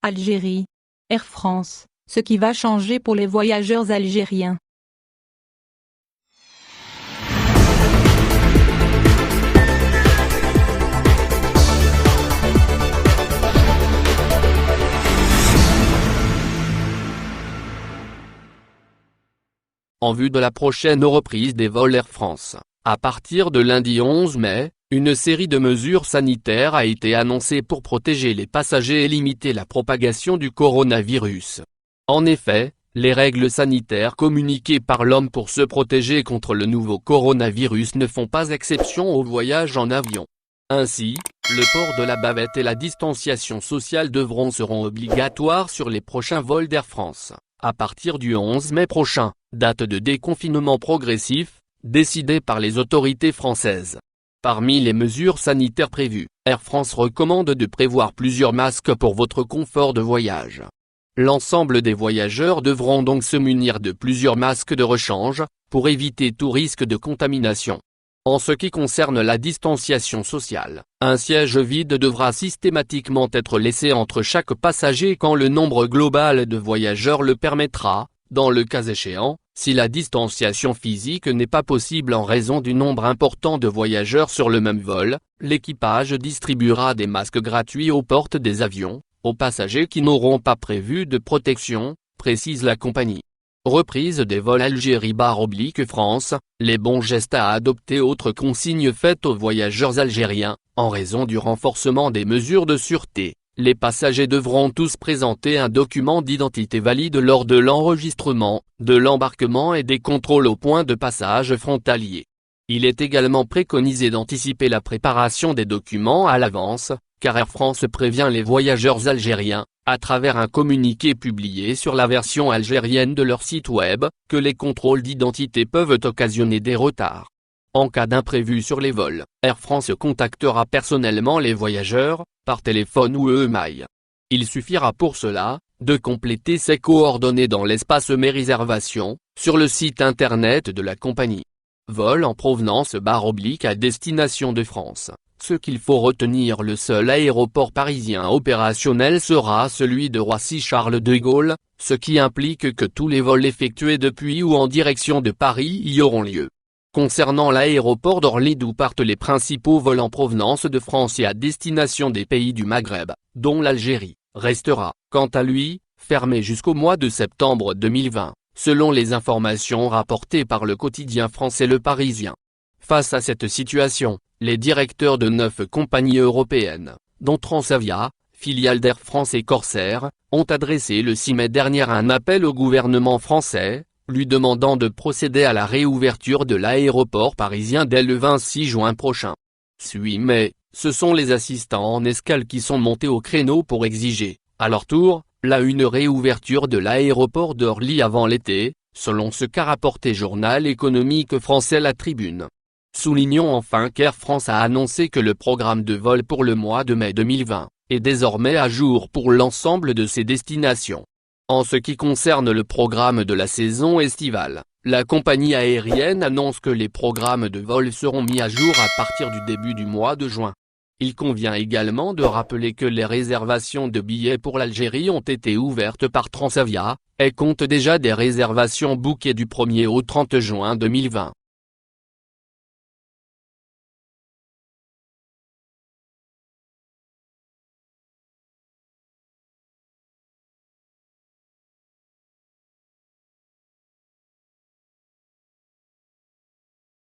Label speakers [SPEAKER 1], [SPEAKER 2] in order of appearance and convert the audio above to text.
[SPEAKER 1] Algérie. Air France, ce qui va changer pour les voyageurs algériens.
[SPEAKER 2] En vue de la prochaine reprise des vols Air France, à partir de lundi 11 mai, une série de mesures sanitaires a été annoncée pour protéger les passagers et limiter la propagation du coronavirus. En effet, les règles sanitaires communiquées par l'OMS pour se protéger contre le nouveau coronavirus ne font pas exception aux voyages en avion. Ainsi, le port de la bavette et la distanciation sociale seront obligatoires sur les prochains vols d'Air France, à partir du 11 mai prochain, date de déconfinement progressif, décidée par les autorités françaises. Parmi les mesures sanitaires prévues, Air France recommande de prévoir plusieurs masques pour votre confort de voyage. L'ensemble des voyageurs devront donc se munir de plusieurs masques de rechange, pour éviter tout risque de contamination. En ce qui concerne la distanciation sociale, un siège vide devra systématiquement être laissé entre chaque passager quand le nombre global de voyageurs le permettra, dans le cas échéant, si la distanciation physique n'est pas possible en raison du nombre important de voyageurs sur le même vol, l'équipage distribuera des masques gratuits aux portes des avions, aux passagers qui n'auront pas prévu de protection, précise la compagnie. Reprise des vols Algérie/France, les bons gestes à adopter. Autre consigne faite aux voyageurs algériens, en raison du renforcement des mesures de sûreté, les passagers devront tous présenter un document d'identité valide lors de l'enregistrement, de l'embarquement et des contrôles au point de passage frontalier. Il est également préconisé d'anticiper la préparation des documents à l'avance, car Air France prévient les voyageurs algériens, à travers un communiqué publié sur la version algérienne de leur site web, que les contrôles d'identité peuvent occasionner des retards. En cas d'imprévu sur les vols, Air France contactera personnellement les voyageurs, par téléphone ou e-mail. Il suffira pour cela, de compléter ces coordonnées dans l'espace Mes réservations, sur le site internet de la compagnie. Vol en provenance/à destination de France. Ce qu'il faut retenir: le seul aéroport parisien opérationnel sera celui de Roissy-Charles de Gaulle, ce qui implique que tous les vols effectués depuis ou en direction de Paris y auront lieu. Concernant l'aéroport d'Orly d'où partent les principaux vols en provenance de France et à destination des pays du Maghreb, dont l'Algérie, restera, quant à lui, fermé jusqu'au mois de septembre 2020, selon les informations rapportées par le quotidien français Le Parisien. Face à cette situation, les directeurs de 9 compagnies européennes, dont Transavia, filiale d'Air France et Corsair, ont adressé le 6 mai dernier un appel au gouvernement français, lui demandant de procéder à la réouverture de l'aéroport parisien dès le 26 juin prochain. 8 mai, ce sont les assistants en escale qui sont montés au créneau pour exiger, à leur tour, une réouverture de l'aéroport d'Orly avant l'été, selon ce qu'a rapporté Journal économique français La Tribune. Soulignons enfin qu'Air France a annoncé que le programme de vol pour le mois de mai 2020 est désormais à jour pour l'ensemble de ses destinations. En ce qui concerne le programme de la saison estivale, la compagnie aérienne annonce que les programmes de vol seront mis à jour à partir du début du mois de juin. Il convient également de rappeler que les réservations de billets pour l'Algérie ont été ouvertes par Transavia, et compte déjà des réservations bookées du 1er au 30 juin 2020.